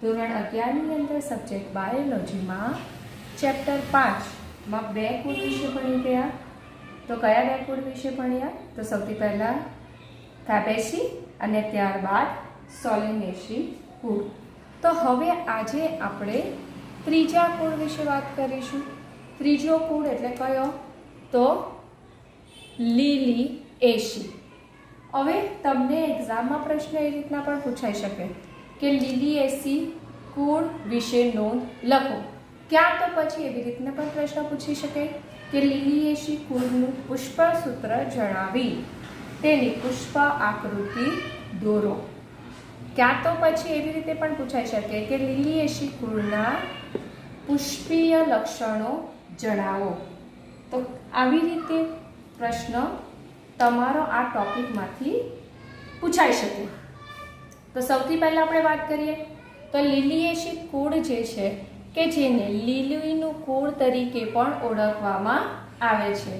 ધોરણ 11ની અંદર subject બાયોલોજીમાં chapter 5માં બે કુળ વિશે ભણી ગયા. તો કયા બે કુળ વિશે ભણ્યા? તો સૌથી પહેલાં ફેબેસી અને ત્યારબાદ સોલેનેસી કુળ. તો હવે આજે આપણે ત્રીજા કુળ વિશે વાત કરીશું. ત્રીજો કુળ એટલે કયો? તો લિલિએસી. હવે તમને એક્ઝામમાં પ્રશ્ન એ રીતના પણ પૂછાઈ શકે કે લિલિએસી કુળ વિશે નોંધ લખો. ક્યાં તો પછી એવી રીતના પણ પ્રશ્ન પૂછી શકે કે લિલિએસી કુળનું પુષ્પસૂત્ર જણાવી તેની પુષ્પ આકૃતિ દોરો. ક્યાં તો પછી એવી રીતે પણ પૂછાઈ શકે કે લિલિએસી કુળના પુષ્પીય લક્ષણો જણાવો. તો આવી રીતે પ્રશ્ન તમારો આ ટોપિકમાંથી પૂછાઈ શકે. તો સૌથી પહેલાં આપણે વાત કરીએ તો લિલિએસી કુળ જે છે કે જેને લીલીનું કુળ તરીકે પણ ઓળખવામાં આવે છે.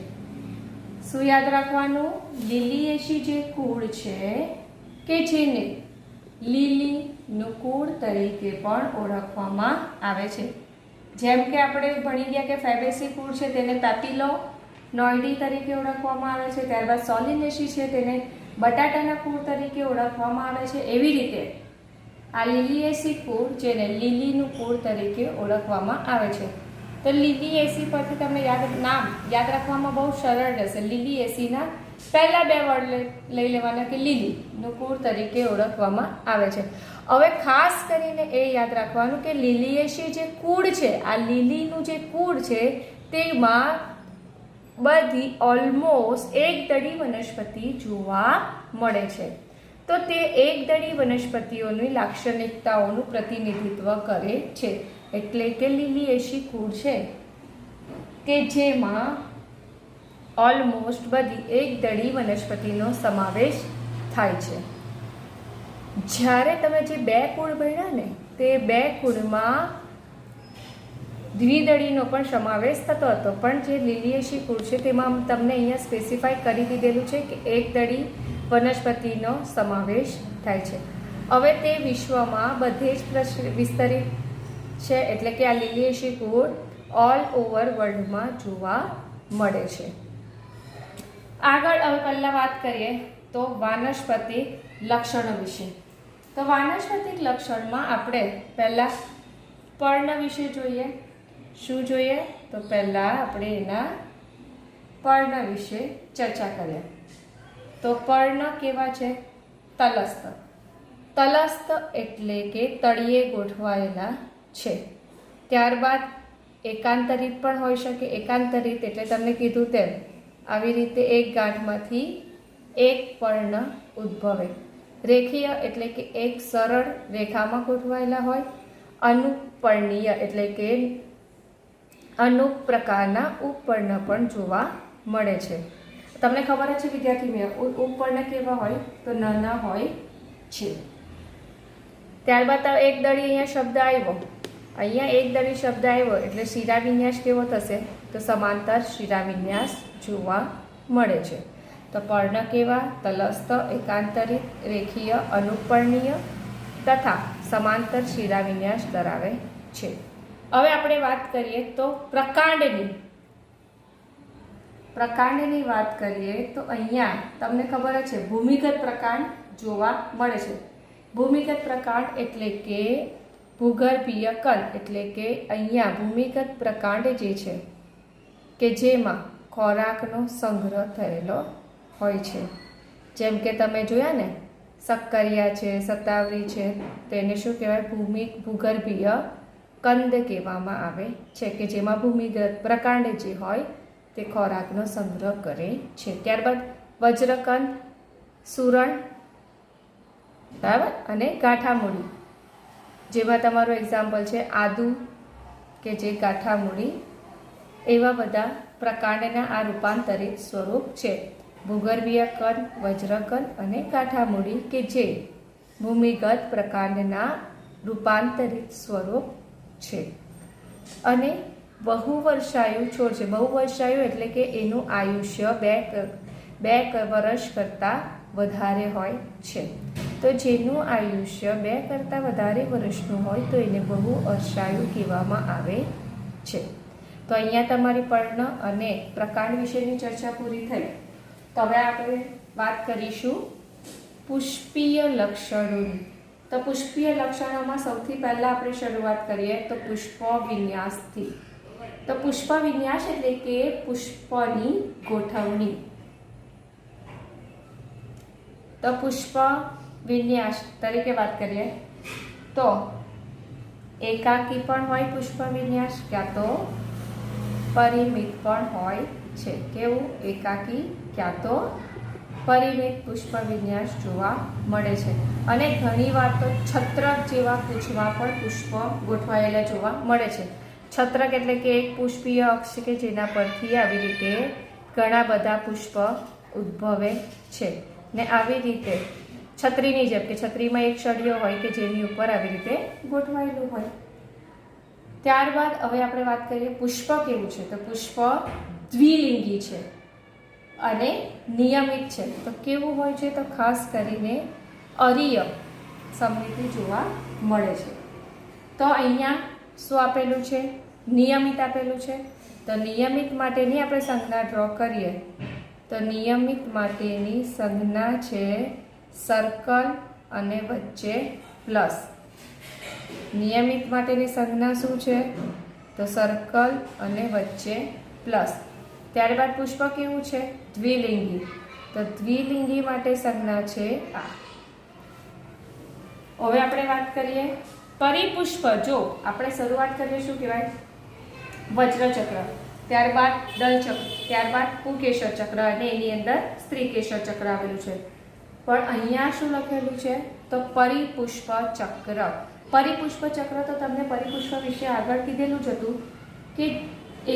શું યાદ રાખવાનું? લિલિએસી જે કુળ છે કે જેને લીલીનું કુળ તરીકે પણ ઓળખવામાં આવે છે. જેમ કે આપણે ભણી ગયા કે ફેબેસી કુળ છે તેને પેપિલોનોઇડી તરીકે ઓળખવામાં આવે છે. ત્યારબાદ સોલિનેસી છે તેને બટાટાના કુળ તરીકે ઓળખવામાં આવે છે. એવી રીતે આ લિલિએસી કુળ જેને લીલીનું કુળ તરીકે ઓળખવામાં આવે છે. તો લિલિએસી પરથી તમને નામ યાદ રાખવામાં બહુ સરળ રહેશે. લિલિએસીના પહેલા બે વર્ડ લઈ લેવાના કે લીલીનું કુળ તરીકે ઓળખવામાં આવે છે. હવે ખાસ કરીને એ યાદ રાખવાનું કે લિલિએસી જે કુળ છે, આ લીલીનું જે કુળ છે તેમાં બધી ઓલમોસ્ટ એકદળી વનસ્પતિ જોવા મળે છે. તો તે એકદળી વનસ્પતિઓની લાક્ષણિકતાઓનું પ્રતિનિધિત્વ કરે છે. એટલે કે લિલિએસી કુળ છે કે જેમાં ઓલમોસ્ટ બધી એકદળી વનસ્પતિનો સમાવેશ થાય છે. જ્યારે તમે જે બે કુળ ભણ્યા ને તે બે કુળમાં દ્વિદળીનો પણ સમાવેશ થતો હતો, પણ જે લિલિએસી કુળ છે તેમાં તમને અહીંયા સ્પેસિફાઈ કરી દીધેલું છે કે એકદળી વનસ્પતિનો સમાવેશ થાય છે. હવે તે વિશ્વમાં બધે જ વિસ્તરિત છે. એટલે કે આ લિલિએસી કુળ ઓલ ઓવર વર્લ્ડમાં જોવા મળે છે. આગળ હવે પહેલાં વાત કરીએ તો વાનસ્પતિક લક્ષણો વિશે. તો વાનસ્પતિક લક્ષણમાં આપણે પહેલાં પર્ણ વિશે જોઈએ. શું જોઈએ? તો પહેલાં આપણે એના પર્ણ વિશે ચર્ચા કરીએ. તો પર્ણ કેવા છે? તલસ્થ. તલસ્થ એટલે કે તળિયે ગોઠવાયેલા છે. ત્યારબાદ એકાંતરિત પણ હોઈ શકે. એકાંતરિત એટલે તમને કીધું તેમ આવી રીતે એક ગાંઠમાંથી એક પર્ણ ઉદ્ભવે. રેખીય એટલે કે એક સરળ રેખામાં ગોઠવાયેલા હોય. અનુપર્ણીય એટલે કે અનુપ પ્રકારના ઉપપર્ણ પણ જોવા મળે છે. તમને ખબર જ છે વિદ્યાર્થી મિત્રો, ઉપપર્ણ કેવા હોય? તો નાના હોય છે. ત્યારબાદ એક દળી અહીંયા શબ્દ આવ્યો. અહીંયા એક દળી શબ્દ આવ્યો એટલે શિરાવિન્યાસ કેવો થશે? તો સમાંતર શિરાવિન્યાસ જોવા મળે છે. તો પર્ણ કેવા? તલસ્થ, એકાંતરિત, રેખીય, અનુપર્ણીય તથા સમાંતર શિરાવિન્યાસ ધરાવે છે. હવે આપણે વાત કરીએ તો પ્રકાંડની વાત કરીએ તો અહીંયા તમને ખબર જ છે ભૂમિગત પ્રકાંડ જોવા મળે છે. ભૂમિગત પ્રકાંડ એટલે કે ભૂગર્ભીય કણ. એટલે કે અહીંયા ભૂમિગત પ્રકાંડ જે છે કે જેમાં ખોરાકનો સંગ્રહ થયેલો હોય છે. જેમ કે તમે જોયા ને શક્કરિયા છે, શતાવરી છે, તેને શું કહેવાય? ભૂગર્ભીય કંદ કહેવામાં આવે છે કે જેમાં ભૂમિગત પ્રકાંડ જે હોય તે ખોરાકનો સંગ્રહ કરે છે. ત્યારબાદ વજ્રકંદ, સુરણ, બરાબર, અને ગાંઠામૂળી જેમાં તમારું એક્ઝામ્પલ છે આદુ કે જે ગાંઠામૂળી. એવા બધા પ્રકાંડના આ રૂપાંતરિત સ્વરૂપ છે. ભૂગર્ભીય કંદ, વજ્રકંદ અને ગાંઠામૂળી કે જે ભૂમિગત પ્રકાંડના રૂપાંતરિત સ્વરૂપ છે. અને બહુવર્ષાયુ છોડ છે. બહુવર્ષાયુ એટલે કે એનું આયુષ્ય બે વર્ષ કરતાં વધારે હોય છે. તો તો જેનું આયુષ્ય 2 કરતાં વધારે વર્ષનું હોય તો એને બહુ અર્શાયુ કહેવામાં આવે છે. તો અહીંયા તમારી પર્ણ અને પ્રકાર વિશેની ચર્ચા પૂરી થઈ. તો હવે આપણે વાત કરીશું પુષ્પીય લક્ષણોની. તો પુષ્પીય લક્ષણોમાં સૌથી પહેલાં આપણે શરૂઆત કરીએ તો પુષ્પ વિન્યાસથી. તો પુષ્પ વિન્યાસ એટલે કે પુષ્પની ગોઠવણી. તો પુષ્પ વિન્યાસ તરીકે વાત કરીએ તો એકાકી પણ હોય પુષ્પ વિન્યાસ, ક્યાં તો પરિમિત પણ હોય છે. કેવું? એકાકી ક્યાં તો પરિમિત પુષ્પ વિન્યાસ જોવા મળે છે. અને ઘણીવાર તો છત્રક જેવા પુષ્પમાં પણ પુષ્પ ગોઠવાયેલા જોવા મળે છે. છત્રક એટલે કે એક પુષ્પીય અક્ષ કે જેના પરથી આવી રીતે ઘણા બધા પુષ્પ ઉદ્ભવે છે. ને આવી રીતે છત્રીની જેમ કે છત્રીમાં એક સળિયો હોય કે જેની ઉપર આવી રીતે ગોઠવાયેલું હોય. ત્યારબાદ હવે આપણે વાત કરીએ પુષ્પ કેવું છે. તો પુષ્પ દ્વિલિંગી છે અને નિયમિત છે. તો કેવું હોય છે? તો ખાસ કરીને અરીય સમમિતિ જોવા મળે છે. તો અહીંયા શું આપેલું છે? નિયમિત આપેલું છે. તો નિયમિત માટેની આપણે સંજ્ઞા ડ્રો કરીએ તો નિયમિત માટેની સંજ્ઞા છે સર્કલ અને વચ્ચે પ્લસ. નિયમિત માટેની સંજ્ઞા શું છે? તો સર્કલ અને વચ્ચે પ્લસ. ત્યારબાદ પુષ્પ કેવું છે? દ્વિલિંગી. તો દ્વિલિંગી માટે સંજ્ઞા છે આ. હવે આપણે વાત કરીએ પરિપુષ્પ. જો આપણે શરૂઆત કરીએ શું કહેવાય? વજ્રચક્ર, ત્યારબાદ દલચક્ર, ત્યારબાદ પુકેશર ચક્ર અને એની અંદર સ્ત્રીકેશર ચક્ર આવેલું છે. પણ અહીંયા શું લખેલું છે? તો પરિપુષ્પ ચક્ર. પરિપુષ્પ ચક્ર તો તમને પરિપુષ્પ વિશે આગળ કીધેલું જ હતું કે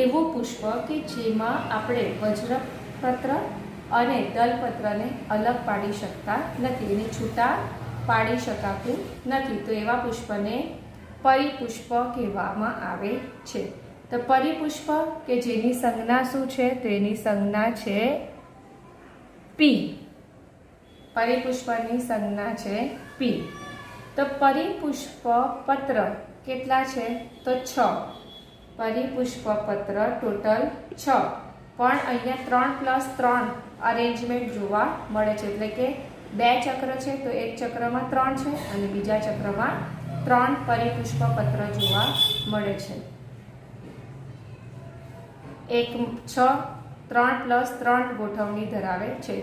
એવું પુષ્પ કે જેમાં આપણે વજ્રપત્ર અને દલપત્રને અલગ પાડી શકતા નથી, એને છૂટા પાડી શકાતું નથી. તો એવા પુષ્પને પરિપુષ્પ કહેવામાં આવે છે. તો પરિપુષ્પ કે જેની સંજ્ઞા શું છે? તો એની સંજ્ઞા છે પી. પરિપુષ્પની સંજ્ઞા છે પી. તો પરિપુષ્પ પત્ર કેટલા છે? તો 6. પરિપુષ્પ પત્ર ટોટલ 6. પણ અહીંયા 3+3 અરેન્જમેન્ટ જોવા મળે છે. એટલે કે 2 ચક્ર છે તો એક ચક્રમાં 3 છે અને બીજા ચક્રમાં 3 પરિપુષ્પ પત્ર જોવા મળે છે. 6, 3+3 ગોઠવણી ધરાવે છે.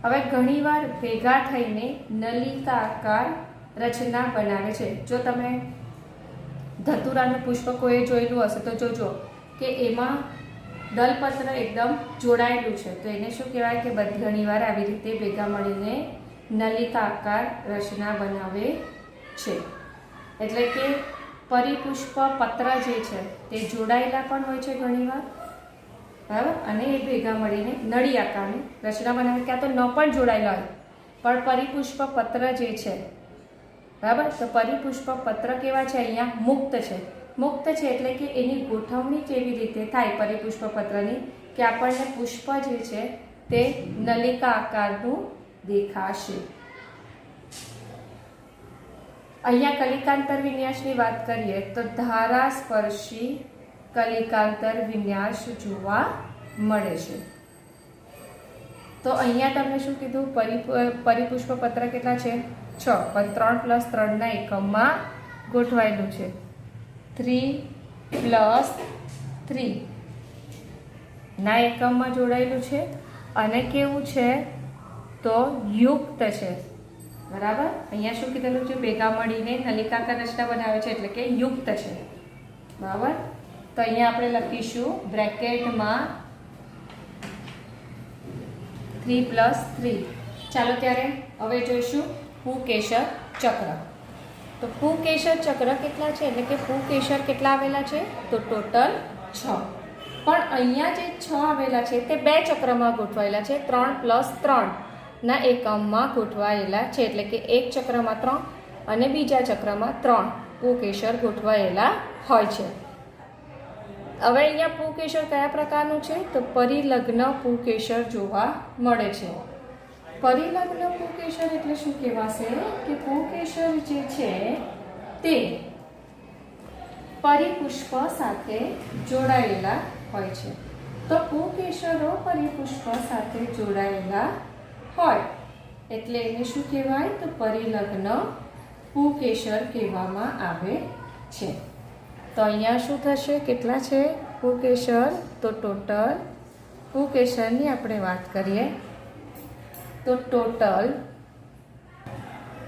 હવે ઘણીવાર ભેગા થઈને નલિકાકાર રચના બનાવે છે. જો તમે ધતુરાનું પુષ્પ કોઈ જોયેલું હશે તો જોજો કે એમાં દલપત્ર એકદમ જોડાયેલું છે. તો એને શું કહેવાય? કે ઘણીવાર આવી રીતે ભેગા મળીને નલિકાકાર રચના બનાવે છે. એટલે કે પરિપુષ્પ પત્ર જે છે તે જોડાયેલા પણ હોય છે ઘણીવાર, બરાબર, અને એ ભેગા મળીને નળી આકારની રચના બનાવે. ક્યાં તો ન પણ જોડાયેલા હોય પણ પરિપુષ્પ પત્ર જે છે, બરાબર. તો પરિપુષ્પ પત્ર કેવા છે? અહીંયા મુક્ત છે. મુક્ત છે એટલે કે એની ગોઠવણી કેવી રીતે થાય પરિપુષ્પ પત્રની કે આપણને પુષ્પ જે છે તે નલિકા આકારનું દેખાશે. અહીંયા કલિકાંતર વિન્યાસની વાત કરીએ તો ધારાસ્પર્શી કલિકાંતર વિન્યાસ જોવા મળે છે. તો અહીંયા તમને શું કીધું? પરિપુષ્પ પત્ર કેટલા છે? 6. પણ 3+3 ના એકમમાં ગોઠવાયેલું છે. 3+3 ના એકમમાં જોડાયેલું છે અને કેવું છે? તો યુક્ત છે, બરાબર. અહીંયા શું કીધેલું છે? ભેગા મળીને નલિકાકાર રચના બનાવે છે એટલે કે યુક્ત છે, બરાબર. તો અહીંયા આપણે લખીશું બ્રેકેટમાં 3+3. ચાલો ત્યારે હવે જોઈશું પુકેશર ચક્ર. તો પુકેશર ચક્ર કેટલા છે? એટલે કે પુકેશર કેટલા આવેલા છે? તો ટોટલ 6. પણ અહીંયા જે 6 આવેલા છે તે 2 ચક્રમાં ગોઠવાયેલા છે. 3+3 ના એકમમાં ગોઠવાયેલા છે. એટલે કે એક ચક્રમાં 3 અને બીજા ચક્રમાં 3 પુકેશર ગોઠવાયેલા હોય છે. હવે અહીંયા પુકેશર કયા પ્રકારનું છે? તો પરિલગ્ન પુકેશર જોવા મળે છે. પરિલગ્ન પુકેશર એટલે શું કહેવાશે કે પુકેશર જે છે તે પરિપુષ્પ સાથે જોડાયેલા હોય છે. તો પુકેશરો પરિપુષ્પ સાથે જોડાયેલા હોય એટલે એને શું કહેવાય તો પરિલગ્ન પુકેશર કહેવામાં આવે છે. તો અહીંયા શું થશે, કેટલા છે પુકેશર? તો ટોટલ પુકેશરની આપણે વાત કરીએ તો ટોટલ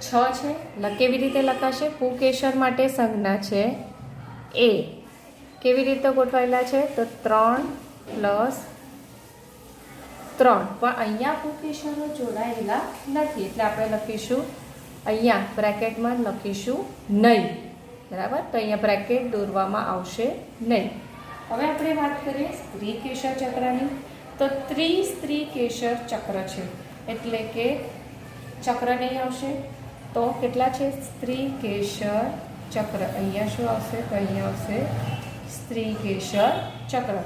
6 છે. કેવી રીતે લખાશે? પુકેશર માટે સંજ્ઞા છે એ. કેવી રીતે ગોઠવાયેલા છે? તો 3 + 3. પણ અહીંયા પુકેશરો જોડાયેલા નથી એટલે આપણે લખીશું, અહીંયા બ્રેકેટમાં લખીશું નહીં. બરાબર? તો અહીંયા બ્રેકેટ દોરવામાં આવશે નહીં. હવે આપણે વાત કરીએ સ્ત્રીકેશર ચક્રની. તો ત્રિસ્ત્રીકેશર ચક્ર છે એટલે કે ચક્ર નહીં આવશે. તો કેટલા છે સ્ત્રીકેશર ચક્ર? અહીંયા શું આવશે? તો અહીંયા આવશે સ્ત્રીકેશર ચક્ર.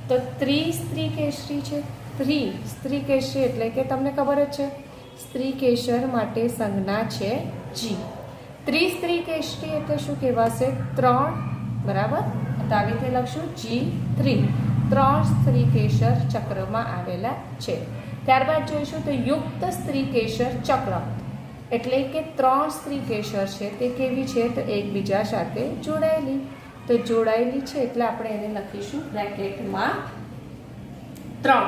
તો ત્રિસ્ત્રીકેશરી છે. ત્રિસ્ત્રીકેશરી એટલે કે તમને ખબર જ છે સ્ત્રીકેશર માટે સંજ્ઞા છે જી. ત્રિસ્ત્રીકેશરી એટલે શું કહેવાશે? 3. બરાબર? તો આવી રીતે લખશું G3. 3 સ્ત્રીકેશર ચક્રમાં આવેલા છે. ત્યારબાદ જોઈશું તો યુક્ત સ્ત્રીકેશર ચક્ર એટલે કે 3 સ્ત્રીકેશર છે તે કેવી છે? તો એકબીજા સાથે જોડાયેલી. તો જોડાયેલી છે એટલે આપણે એને લખીશું બ્રેકેટમાં 3.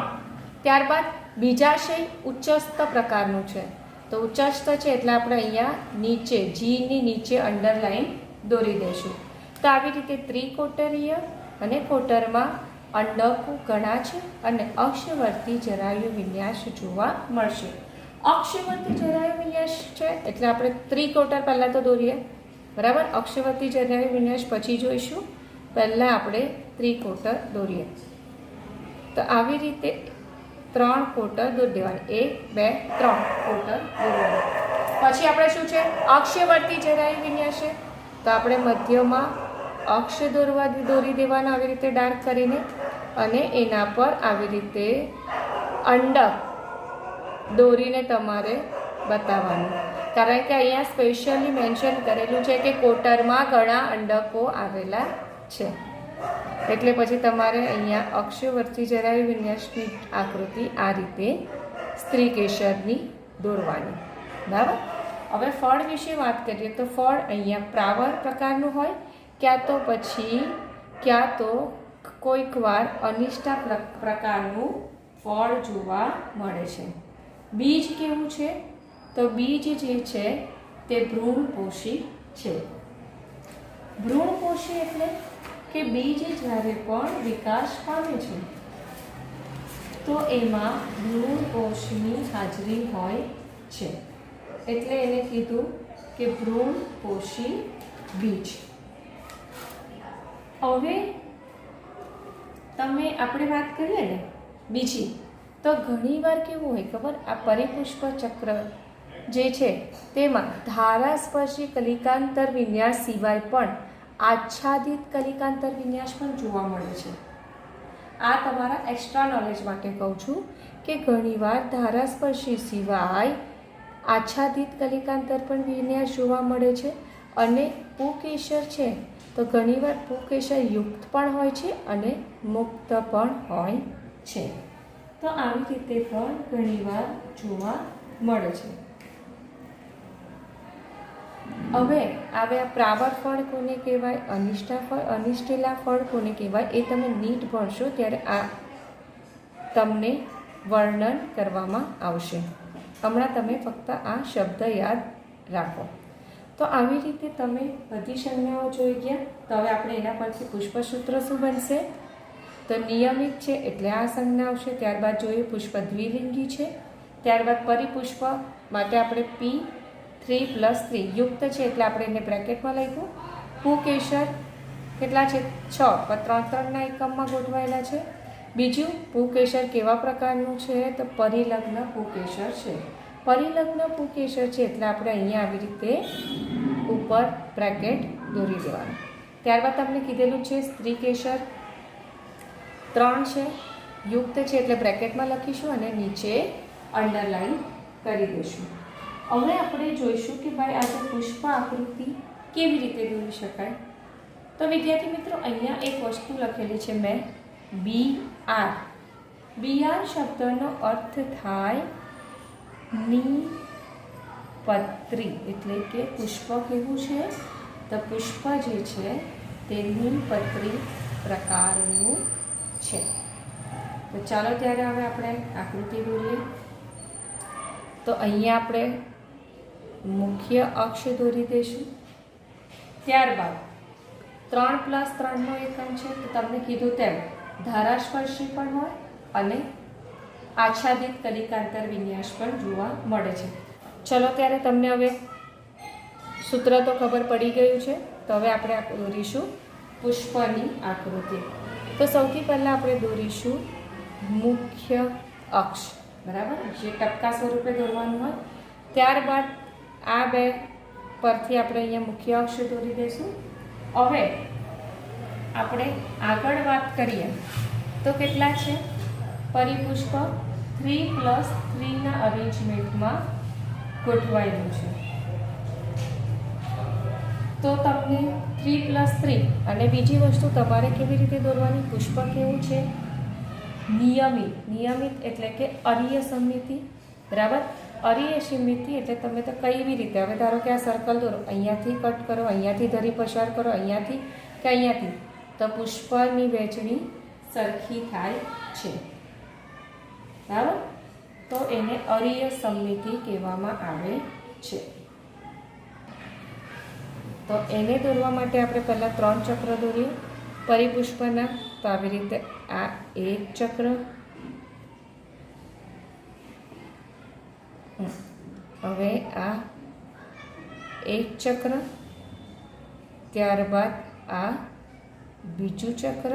ત્યારબાદ બીજાશય ઉચ્ચસ્થ પ્રકારનું છે. તો ઉચ્ચસ્થ છે એટલે આપણે અહીંયા નીચે જીની નીચે અંડરલાઈન દોરી દઈશું. તો આવી રીતે ત્રિકોટરીય અને કોટરમાં અંડકો ઘણા છે અને અક્ષવર્તી જરાયુ વિન્યાસ જોવા મળશે. અક્ષવર્તી જરાયુ વિન્યાસ છે એટલે આપણે ત્રિકોટર પહેલાં તો દોરીએ. બરાબર? અક્ષવર્તી જરાયુ વિન્યાસ પછી જોઈશું. પહેલાં આપણે ત્રિકોટર દોરીએ. તો આવી રીતે 3 કોટર દોરી દેવાના. 1 2 3 કોટર દોરવાના. પછી આપણે શું છે અક્ષવર્તી જરાયુ વિન્યાસ છે તો આપણે મધ્યમાં અક્ષ દોરી દેવાના આવી રીતે ડાર્ક કરીને અને એના પર આવી રીતે અંડક દોરીને તમારે બતાવવાનું. કારણ કે અહીંયા સ્પેશિયલી મેન્શન કરેલું છે કે કોટરમાં ઘણા અંડકો આવેલા છે એટલે પછી તમારે અહીંયા અક્ષવર્તી જરાયુ વિન્યાસની આકૃતિ આ રીતે સ્ત્રીકેશરની દોરવાની. બરાબર? હવે ફળ વિશે વાત કરીએ તો ફળ અહીંયા પ્રાવર પ્રકારનું હોય ક્યાં તો કોઈક વાર અનિષ્ટા પ્રકારનું ફળ જોવા મળે છે. બીજ કેવું છે? તો બીજ જે છે તે ભ્રૂણપોષી છે. ભ્રૂણપોષી એટલે કે બીજ જ્યારે પણ વિકાસ પામે છે તો એમાં ભ્રૂણપોષની હાજરી હોય છે એટલે એને કીધું કે ભ્રૂણપોષી બીજ. હવે આપણે વાત કરીએ ને બીજી, તો ઘણીવાર કેવું હોય ખબર? આ પરિપુષ્પ ચક્ર જે છે તેમાં ધારાસ્પર્શી કલિકાંતર વિન્યાસ સિવાય પણ આચ્છાદિત કલિકાંતર વિન્યાસ પણ જોવા મળે છે. આ તમારા એક્સ્ટ્રા નોલેજ માટે કહું છું કે ઘણીવાર ધારાસ્પર્શી સિવાય આચ્છાદિત કલિકાંતર પણ વિન્યાસ જોવા મળે છે. અને પુકેશર છે તો ઘણીવાર પુકેશર યુક્ત પણ હોય છે અને મુક્ત પણ હોય છે. તો આવી રીતે પણ ઘણીવાર જોવા મળે છે. હવે આ પ્રાવર ફળ કોને કહેવાય, અનિષ્ટેલા ફળ કોને કહેવાય એ તમે નીટ ભણશો ત્યારે આ તમને વર્ણન કરવામાં આવશે. હમણાં તમે ફક્ત આ શબ્દ યાદ રાખો. તો આવી રીતે તમે બધી સંજ્ઞાઓ જોઈ ગયા. તો હવે આપણે એના પરથી પુષ્પસૂત્ર શું બનશે? તો નિયમિત છે એટલે આ સંજ્ઞા આવશે. ત્યારબાદ જોઈએ પુષ્પ દ્વિલિંગી છે. ત્યારબાદ પરિપુષ્પ માટે આપણે P3+3 યુક્ત છે એટલે આપણે એને બ્રેકેટમાં લખ્યું. પુકેશર કેટલા છે? 6 પણ 3-3ના એકમમાં ગોઠવાયેલા છે. બીજું પુકેશર કેવા પ્રકારનું છે? તો પરિલગ્ન પુકેશર છે. પરિલગ્ન પુકેશર છે એટલે આપણે અહીંયા આવી રીતે ઉપર બ્રેકેટ દોરી દેવાનું. ત્યારબાદ તમને કીધેલું છે સ્ત્રીકેશર 3 છે, યુક્ત છે એટલે બ્રેકેટમાં લખીશું અને નીચે અંડરલાઈન કરી દઈશું. હવે આપણે જોઈશું કે ભાઈ આ જે પુષ્પ આકૃતિ કેવી રીતે દોરી શકાય. તો વિદ્યાર્થી મિત્રો, અહીંયા એક વસ્તુ લખેલી છે મેં, BR. BR શબ્દનો અર્થ થાય નીપત્રી, એટલે કે પુષ્પ કેવું છે? તો પુષ્પ જે છે તે નીપત્રી પ્રકારનું છે. તો ચાલો ત્યારે હવે આપણે આકૃતિ દોરીએ. તો અહીંયા આપણે મુખ્ય અક્ષ દોરી દઈશું. ત્યારબાદ 3+3નો એકમ છે, તો તમને કીધું તેમ ધારાસ્પર્શી પણ હોય અને આચ્છાદિત કલિકાંતર વિન્યાસ પણ જોવા મળે છે. ચલો ત્યારે તમને હવે સૂત્ર તો ખબર પડી ગયું છે. તો હવે આપણે દોરીશું પુષ્પની આકૃતિ. તો સૌથી પહેલાં આપણે દોરીશું મુખ્ય અક્ષ, બરાબર, જે ટપકા સ્વરૂપે દોરવાનું હોય. ત્યારબાદ આ બે પરથી આપણે અહીંયા મુખ્ય અક્ષ દોરી દઈશું. હવે આપણે આગળ વાત કરીએ તો કેટલા છે? પરિપુષ્પ 3+3ના અરેન્જમેન્ટમાં ગોઠવાયેલું છે. તો તમને 3+3 અને બીજી વસ્તુ તમારે કેવી રીતે દોરવાની? પુષ્પ કેવું છે? નિયમિત એટલે કે અરીય સમમિતિ, બરાબર. અરીય સમમિતિ એટલે તમે તો કેવી રીતે, હવે ધારો કે આ સર્કલ દોરો, અહીંયાથી કટ કરો, અહીંયાથી ધરી પસાર કરો, અહીંયાથી કે અહીંયાથી, તો પુષ્પની વહેંચણી સરખી થાય છે, બરાબર. તો એને અરીય સમમિતિ કહેવામાં આવે છે. તો એને દોરવા માટે આપણે પહેલાં 3 ચક્ર દોરીએ પરિપુષ્પના. તો આવી રીતે આ એક ચક્ર, હવે આ એક ચક્ર, ત્યારબાદ આ બીજું ચક્ર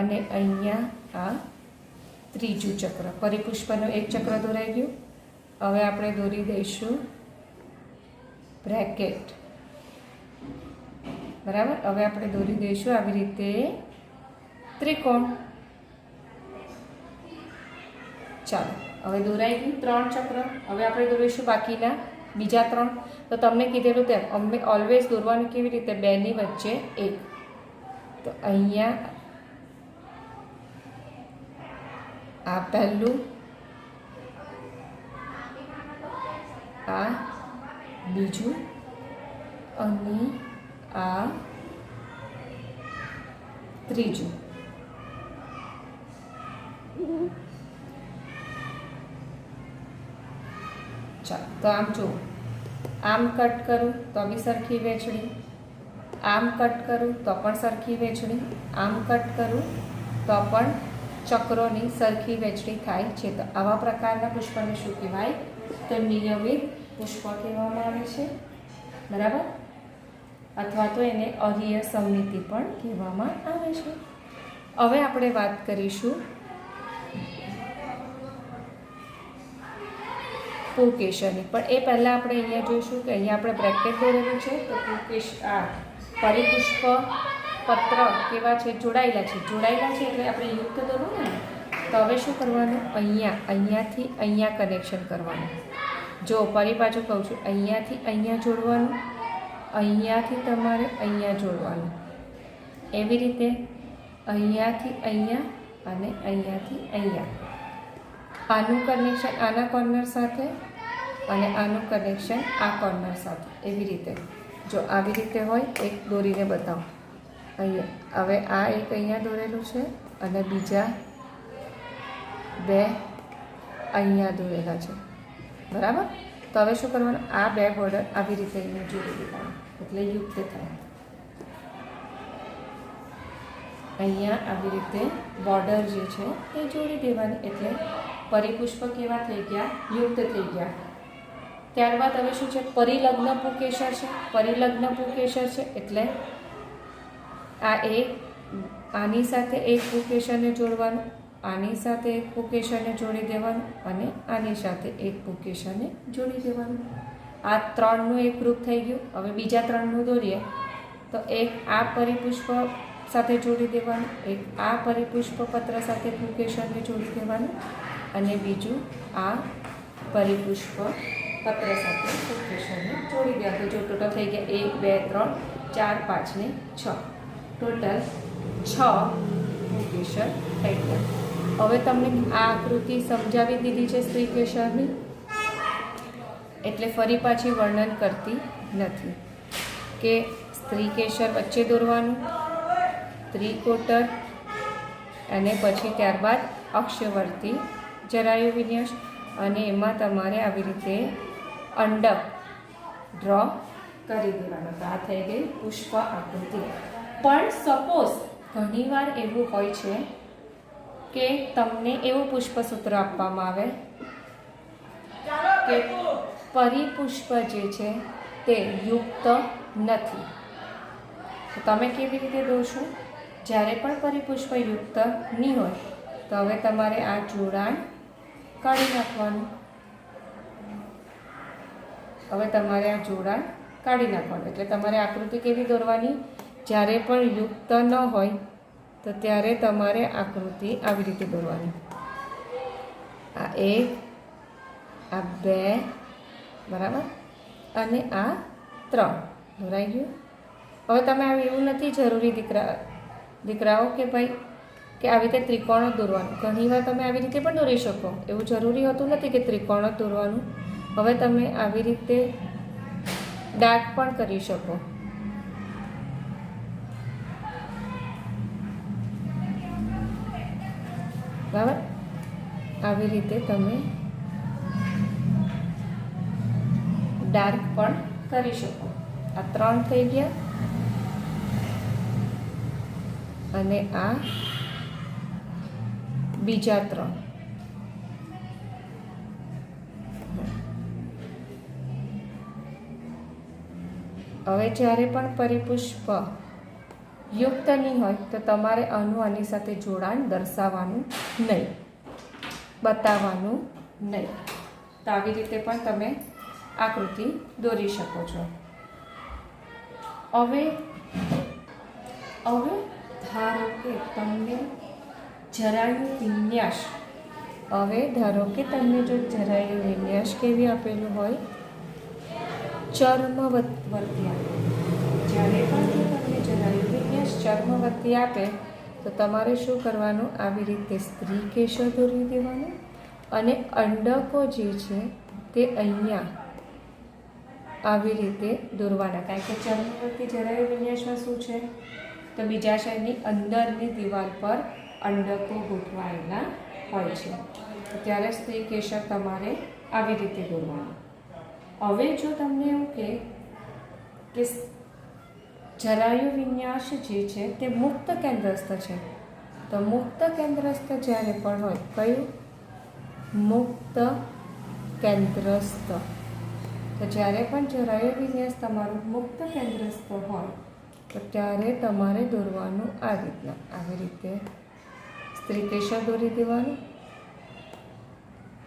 અને અહીંયા આ ત્રીજું ચક્ર. પરિપુષ્પનું એક ચક્ર દોરાઈ ગયું. હવે આપણે દોરી દઈશું બ્રેકેટ, બરાબર. હવે આપણે દોરી દઈશું આવી રીતે ત્રિકોણ. ચાલો, હવે દોરાઈ ગયું 3 ચક્ર. હવે આપણે દોરીશું બાકીના બીજા 3. તો તમને કીધેલું તેમ અમે ઓલવેઝ દોરવાનું કેવી રીતે? 2ની વચ્ચે 1. તો અહીંયા આ પહેલું, આ બીજું અને આ ત્રીજું. ચાલો, તો આમ જુઓ, આમ કટ કરું તો બી સરખી વહેંચણી, આમ કટ કરું તો પણ સરખી વહેંચણી, આમ કટ કરું તો પણ ચક્રોની સરખી વહેંચણી થાય છે. તો આવા પ્રકારના પુષ્પને શું કહેવાય? તો નિયમિત પુષ્પ કહેવામાં આવે છે, બરાબર. અથવા તો એને અરીય સમમિતિ પણ કહેવામાં આવે છે. હવે આપણે વાત કરીશું પુકેશની. પણ એ પહેલાં આપણે અહીંયા જોઈશું કે અહીંયા આપણે બ્રેકેટ દોરેલું છે. તો પુકેશ, આ પરિપુષ્પ પત્ર કેવા છે? જોડાયેલા છે. જોડાયેલા છે એટલે આપણે યુક્ત દોરવું ને. તો હવે શું કરવાનું? અહીંયાથી અહીંયા કનેક્શન કરવાનું. જો ફરી પાછું કહું છું, અહીંયાથી અહીંયા જોડવાનું, અહીંયાથી તમારે અહીંયા જોડવાનું, એવી રીતે અહીંયાથી અહીંયા અને અહીંયાથી અહીંયા. આનું કનેક્શન આના કોર્નર સાથે અને આનું કનેક્શન આ કોર્નર સાથે, એવી રીતે. જો આવી રીતે હોય, એક દોરીને બતાવો અહીંયા. હવે આ એક અહીંયા દોરેલું છે અને બીજા 2 અહીંયા દોરેલા છે, બરાબર. તો હવે શું કરવાનું? આ 2 બોર્ડર આવી રીતે અહીંયા જોડી દેવાનું, એટલે યુક્ત થાય. અહીંયા આવી રીતે બોર્ડર જે છે એ જોડી દેવાની, એટલે પરિપુષ્પ કેવા થઈ ગયા? યુક્ત થઈ ગયા. ત્યારબાદ હવે શું છે? પરિલગ્ન પુકેસર છે. પરિલગ્ન પુકેસર છે એટલે આ એક, આની સાથે એક પુકેસરને જોડવાનું, આની સાથે એક પુકેસરને જોડી દેવાનું અને આની સાથે એક પુકેસરને જોડી દેવાનું. આ 3નું એક ગ્રુપ થઈ ગયું. હવે બીજા 3નું દોરીએ તો એક આ પરિપુષ્પ સાથે જોડી દેવાનું, એક આ પરિપુષ્પ પત્ર સાથે પુકેસરને જોડી દેવાનું અને બીજું આ પરિપુષ્પ પત્ર સાથે પુષ્પકેશરને જોડી દે. તો જો ટોટલ થઈ ગયા 1 2 3 4 5 ને 6, ટોટલ 6 પુષ્પકેશર થઈ ગયા. હવે તમને આ આકૃતિ સમજાવી દીધી છે સ્ત્રીકેશરની, એટલે ફરી પાછી વર્ણન કરતી નથી કે સ્ત્રીકેશર વચ્ચે દોરવાનું, ત્રિકોટર અને પછી ત્યારબાદ અક્ષવર્તી જરાયુ વિન્યાસ, અને એમાં તમારે આવી રીતે અંડક ડ્રો કરી દેવાનો. તો આ થઈ ગઈ પુષ્પ આકૃતિ. પણ સપોઝ ઘણીવાર એવું હોય છે કે તમને એવું પુષ્પસૂત્ર આપવામાં આવે કે પરિપુષ્પ જે છે તે યુક્ત નથી. તો તમે કેવી રીતે દોરશો? જ્યારે પણ પરિપુષ્પ યુક્ત નહીં હોય તો હવે તમારે આ જોડાણ કાઢી નાખવાનું. એટલે તમારે આકૃતિ કેવી દોરવાની? જ્યારે પણ યુક્ત ન હોય તો ત્યારે તમારે આકૃતિ આવી રીતે દોરવાની. આ 1, આ 2, બરાબર, અને આ 3 દોરાઈ ગયું. હવે તમે એવું નથી જરૂરી દીકરાઓ કે ભાઈ કે આવી રીતે ત્રિકોણ જ દોરવાનું. ઘણીવાર તમે આવી રીતે પણ દોરી શકો, એવું જરૂરી હોતું નથી કે ત્રિકોણ જ દોરવાનું. હવે તમે આવી રીતે ડાર્ક પણ કરી શકો. બરાબર, આવી રીતે તમે ડાર્ક પણ કરી શકો. આ 3 થઈ ગયા અને આ બીજા 3. હવે જ્યારે પણ પરિપુષ્પ યુક્ત નહીં હોય તો તમારે આની સાથે જોડાણ દર્શાવવાનું નહીં, બતાવવાનું નહીં. તો આવી રીતે પણ તમે આકૃતિ દોરી શકો છો. હવે ધારો કે તમને જરાયુ વિન્યાસ, કેવી આપેલું હોય? ચર્મવર્તી આપે. જ્યારે પણ તમને જરાયુ વિન્યાસ ચર્મવર્તી આપે તો તમારે શું કરવાનું? આવી રીતે સ્ત્રીકેશર દોરી દેવાનું અને અંડકો જે છે તે અહીંયા આવી રીતે દોરવાના. કારણ કે ચર્મવર્તી જરાયુ વિન્યાસમાં શું છે? તો બીજાશયની અંદરની દિવાલ પર અંડકો ગોઠવાયેલા હોય છે. ત્યારે સ્ત્રીકેશર તમારે આવી રીતે દોરવાનું. હવે જો તમને એવું કે જરાયુ વિન્યાસ જે છે તે મુક્ત કેન્દ્રસ્થ છે, તો મુક્ત કેન્દ્રસ્થ જ્યારે પણ હોય, કયું? મુક્ત કેન્દ્રસ્થ. તો જ્યારે પણ જરાયુ વિન્યાસ તમારું મુક્ત કેન્દ્રસ્થ હોય તો ત્યારે તમારે દોરવાનું આ રીતના. આવી રીતે સ્ત્રીકેશર દોરી દેવાનું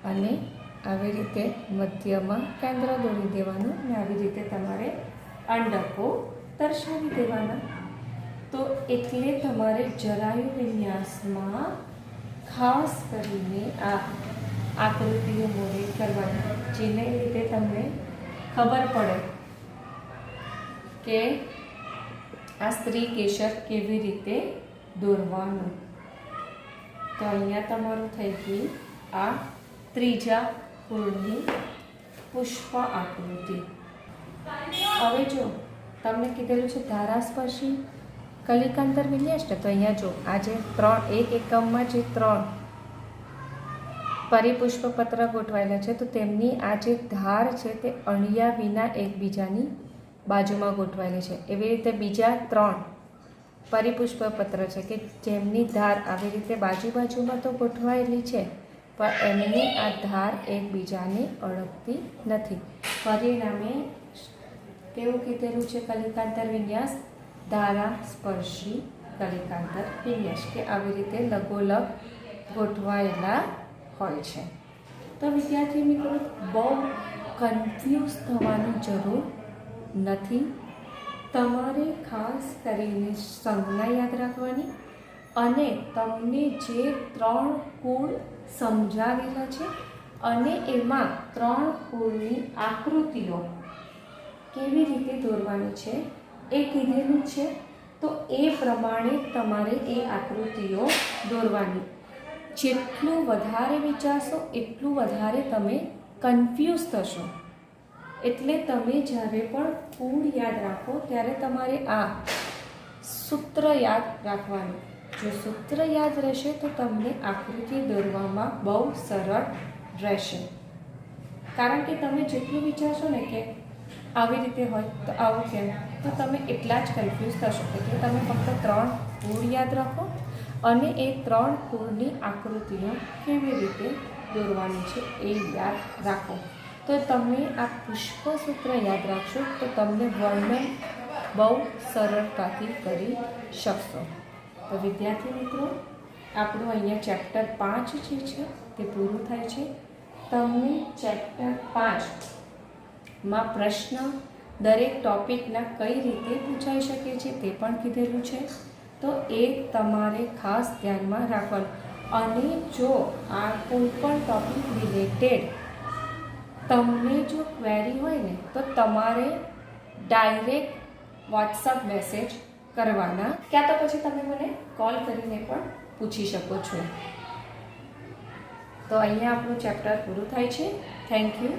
અને આવી રીતે મધ્યમાં કેન્દ્ર દોરી દેવાનું અને આવી રીતે તમારે અંડકો દર્શાવી દેવાના. તો એટલે તમારે જરાયુ વિન્યાસમાં ખાસ કરીને આ આકૃતિઓ મોડે કરવાની, જેને લીધે તમને ખબર પડે કે આ સ્ત્રીકેશર કેવી રીતે દોરવાનું. તો અહીંયા તમારું થઈ ગયું આ ત્રીજા કુળની પુષ્પ આકૃતિ. હવે જો તમને કીધેલું છે ધારાસ્પર્શી કલિકાંતર વિન્યાસ, તો અહીંયા જો આ જે 3 એક એકમમાં જે 3 પરિપુષ્પ પત્ર ગોઠવાયેલા છે તો તેમની આ જે ધાર છે તે અણિયા વિના એકબીજાની બાજુમાં ગોઠવાયેલી છે. એવી રીતે બીજા 3 પરિપુષ્પ પત્ર છે કે જેમની ધાર આવી રીતે બાજુમાં તો ગોઠવાયેલી છે પણ એમની આ ધાર એકબીજાને અડકતી નથી. પરિણામે કેવું કીધેલું છે કલિકાંતર વિન્યાસ? ધારાસ્પર્શી કલિકાંતર વિન્યાસ, કે આવી રીતે લગોલગ ગોઠવાયેલા હોય છે. તો વિદ્યાર્થી મિત્રો, બહુ કન્ફ્યુઝ થવાની જરૂર નથી. તમારે ખાસ કરીને સંજ્ઞા યાદ રાખવાની અને તમને જે 3 કુળ સમજાવેલા છે અને એમાં 3 કુળની આકૃતિઓ કેવી રીતે દોરવાની છે એ કીધેલું છે. તો એ પ્રમાણે તમારે એ આકૃતિઓ દોરવાની. જેટલું વધારે વિચારશો એટલું વધારે તમે કન્ફ્યુઝ થશો. એટલે તમે જ્યારે પણ કુળ યાદ રાખો ત્યારે તમારે આ સૂત્ર યાદ રાખવાનું. જો સૂત્ર યાદ રહેશે તો તમને આકૃતિ દોરવામાં બહુ સરળ રહેશે. કારણ કે તમે જેટલું વિચારશો ને કે આવી રીતે હોય તો આવું કેમ, તો તમે એટલા જ કન્ફ્યુઝ થશો. એટલે તમે ફક્ત 3 કુળ યાદ રાખો અને એ 3 કુળની આકૃતિઓ કેવી રીતે દોરવાની છે એ યાદ રાખો. તો તમે આ પુષ્પસૂત્ર યાદ રાખશો તો તમને વર્ણન બહુ સરળતાથી કરી શકશો. તો વિદ્યાર્થી મિત્રો, આપણું અહીંયા ચેપ્ટર 5 જે છે તે પૂરું થાય છે. તમને ચેપ્ટર 5માં પ્રશ્ન દરેક ટૉપિકના કઈ રીતે પૂછાઈ શકે છે તે પણ કીધેલું છે. તો એ તમારે ખાસ ધ્યાનમાં રાખવાનું. અને જો આ કોઈ પણ ટૉપિક રિલેટેડ તમને જો ક્વેરી હોય ને તો તમારે ડાયરેક્ટ વોટ્સઅપ મેસેજ કરવાના, ક્યાં તો પછી તમે મને કોલ કરીને પણ પૂછી શકો છો. તો અહીંયા આપણું ચેપ્ટર પૂરું થાય છે. Thank you.